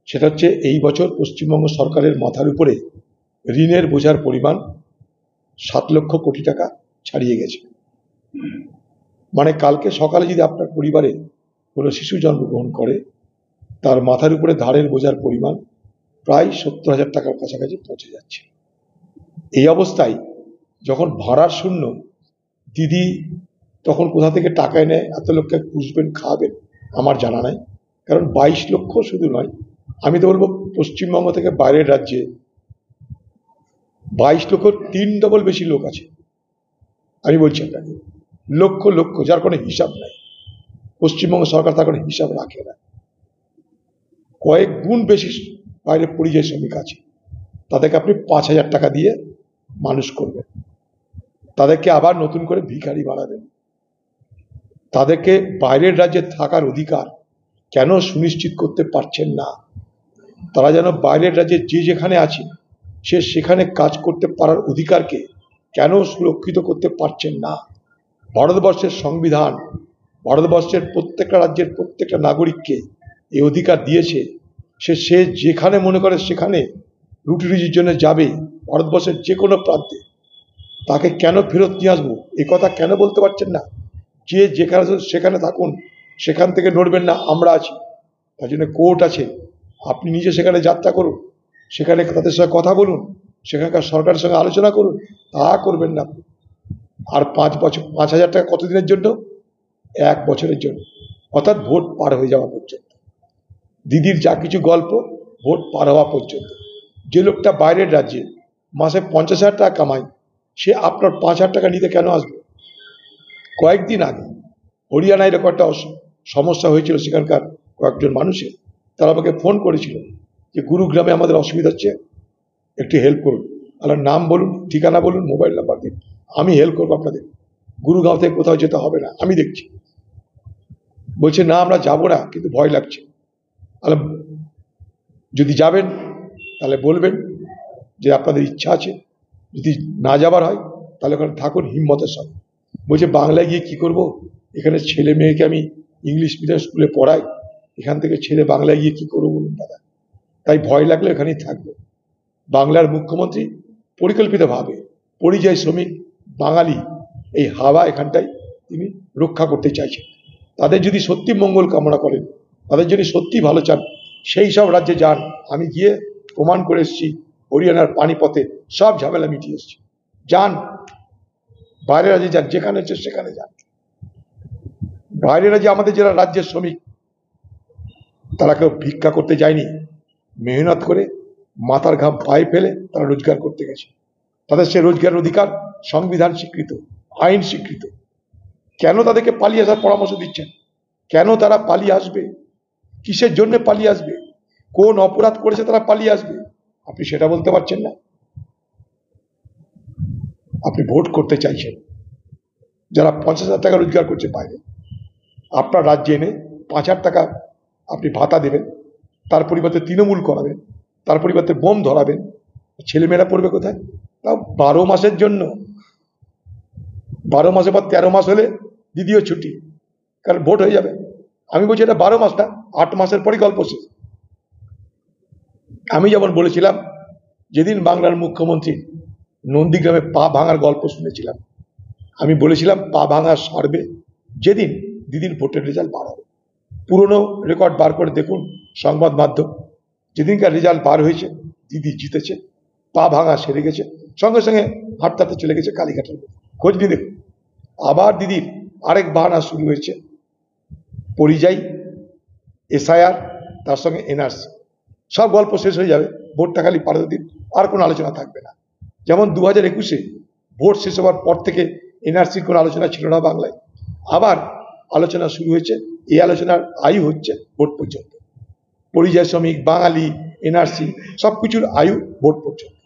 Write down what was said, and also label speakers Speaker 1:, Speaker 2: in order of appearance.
Speaker 1: সেটা হচ্ছে এই বছর পশ্চিমবঙ্গ সরকারের মাথার উপরে ঋণের বোঝার পরিমাণ 7 লক্ষ কোটি টাকা ছাড়িয়ে গেছে। মানে কালকে সকালে যদি আপনার পরিবারে কোনো শিশু জন্মগ্রহণ করে, তার মাথার উপরে ধারের বোঝার পরিমাণ প্রায় 70,000 টাকার কাছাকাছি পৌঁছে যাচ্ছে। এই অবস্থায় যখন ভাড়ার শূন্য, দিদি তখন কোথা থেকে টাকা এনে এত লোককে পুষবেন, খাওয়াবেন আমার জানা নাই। কারণ 22 লক্ষ শুধু নয়, আমি তো বলবো পশ্চিমবঙ্গ থেকে বাইরের রাজ্যে 22 লক্ষ 3 ডবল বেশি লোক আছে। আমি বলছি আপনাকে, লক্ষ লক্ষ, যার কোনো হিসাব নাই। পশ্চিমবঙ্গ সরকার তার কোনো হিসাব রাখে না। কয়েক গুণ বেশি বাইরে পরিযায়ী শ্রমিক আছে, তাদেরকে আপনি 5,000 টাকা দিয়ে মানুষ করবেন, তাদেরকে আবার নতুন করে ভিখারি বানাবেন। তাদেরকে বাইরের রাজ্যে থাকার অধিকার কেন সুনিশ্চিত করতে পারছেন না? তারা যেন বাইরের রাজ্যে যে যেখানে আছে সে সেখানে কাজ করতে পারার অধিকারকে কেন সুরক্ষিত করতে পারছেন না? ভারতবর্ষের সংবিধান ভারতবর্ষের প্রত্যেকটা রাজ্যের প্রত্যেকটা নাগরিককে এই অধিকার দিয়েছে। সে যেখানে মনে করে সেখানে রুটি রুজির জন্য যাবে, ভারতবর্ষের যে কোনো প্রান্তে। তাকে কেন ফেরত নিয়ে আসবো এ কথা কেন বলতে পারছেন না? যে যেখানে সেখানে থাকুন, সেখান থেকে নড়বেন না, আমরা আছি। তার জন্য কোর্ট আছে, আপনি নিজে সেখানে যাত্রা করুন, সেখানে তাদের সঙ্গে কথা বলুন, সেখানকার সরকারের সঙ্গে আলোচনা করুন। তা করবেন না। আর 5 বছর 5,000 টাকা কতদিনের জন্য? 1 বছরের জন্য, অর্থাৎ ভোট পার হয়ে যাওয়া পর্যন্ত। দিদির যা কিছু গল্প, ভোট পার হওয়া পর্যন্ত। যে লোকটা বাইরের রাজ্যে মাসে 50,000 টাকা কামায়, সে আপনার 5,000 টাকা নিতে কেন আসবে? কয়েকদিন আগে হরিয়ানায় এরকম একটা সমস্যা হয়েছিল, সেখানকার কয়েকজন মানুষের। তারা আমাকে ফোন করেছিল যে গুরুগ্রামে আমাদের অসুবিধা হচ্ছে, একটু হেল্প করুন। আপনার নাম বলুন, ঠিকানা বলুন, মোবাইল নাম্বার দিন, আমি হেল্প করবো আপনাদের। গুরুগাঁও থেকে কোথাও যেতে হবে না, আমি দেখছি। বলছে না আমরা যাবো না, কিন্তু ভয় লাগছে। যদি যাবেন তাহলে বলবেন যে আপনাদের ইচ্ছা আছে, যদি না যাবার হয় তাহলে ওখানে থাকুন হিম্মতের সঙ্গে। বলছে বাংলায় গিয়ে কি করব, এখানে ছেলে মেয়েকে আমি ইংলিশ মিডিয়াম স্কুলে পড়াই, এখান থেকে ছেলে বাংলায় গিয়ে কি করবো বলুন দাদা? তাই ভয় লাগলে এখানেই থাকবো। বাংলার মুখ্যমন্ত্রী পরিকল্পিতভাবে পরিযায়ী শ্রমিক বাঙালি এই হাওয়া এখানটায় তিনি রক্ষা করতে চাইছেন। তাদের যদি সত্যি মঙ্গল কামনা করেন, তাদের যদি সত্যি ভালো চান, সেই সব রাজ্যে যান। আমি গিয়ে প্রমাণ করে এসেছি, হরিয়ানার পানিপথে সব ঝামেলা মিটিয়ে এসেছি। যান, বাইরের রাজ্যে যান, যেখানে হচ্ছে সেখানে যান। বাইরের রাজ্যে আমাদের যারা রাজ্যের শ্রমিক, তারা কেউ ভিক্ষা করতে যায়নি, মেহনত করে মাথার ঘাম পায়ে ফেলে তারা রোজগার করতে গেছে। তাদের সে রোজগারের অধিকার সংবিধান স্বীকৃত, আইন স্বীকৃত। কেন তাদেরকে পালিয়ে আসার পরামর্শ দিচ্ছেন? কেন তারা পালিয়ে আসবে? কিসের জন্য পালিয়ে আসবে? কোন অপরাধ করেছে তারা পালিয়ে আসবে? আপনি সেটা বলতে পারছেন না। আপনি ভোট করতে চাইছেন যারা 50,000 টাকা রোজগার করছে বাইরে, আপনার রাজ্যে এনে 5,000 টাকা আপনি ভাতা দেবেন, তার পরিবর্তে তৃণমূল করাবেন, তার পরিবর্তে বোম ধরাবেন। ছেলেমেয়েরা পড়বে কোথায়? তাও 12 মাসের জন্য। 12 মাসের পর 13 মাস হলে দ্বিতীয় ছুটি, কারণ ভোট হয়ে যাবে। আমি বলছি এটা 12 মাস না, 8 মাসের পরই গল্প শেষ। আমি যেমন বলেছিলাম, যেদিন বাংলার মুখ্যমন্ত্রী নন্দীগ্রামে পা ভাঙার গল্প শুনেছিলাম, আমি বলেছিলাম পা ভাঙা সারবে যেদিন দিদির ভোটের রেজাল্ট বার হবে। পুরনো রেকর্ড বার করে দেখুন সংবাদ মাধ্যম, যেদিনকার রেজাল্ট বার হয়েছে দিদি জিতেছে, পা ভাঙা সেরে গেছে, সঙ্গে সঙ্গে হাঁটতে চলে গেছে কালীঘাটের। খোঁজ নিয়ে দেখুন। আবার দিদির আরেক বাহানা শুরু হয়েছে, পরিযায়ী, এসআইআর, তার সঙ্গে এনআরসি। সব গল্প শেষ হয়ে যাবে, ভোটটা খালি পার দিন, আর কোনো আলোচনা থাকবে না। যেমন 2021-এ ভোট শেষ হওয়ার পর থেকে এনআরসির কোনো আলোচনা ছিল না বাংলায়, আবার আলোচনা শুরু হয়েছে। এই আলোচনার আয়ু হচ্ছে ভোট পর্যন্ত। পরিযায়ী শ্রমিক, বাঙালি, এনআরসি সবকিছুর আয়ু ভোট পর্যন্ত।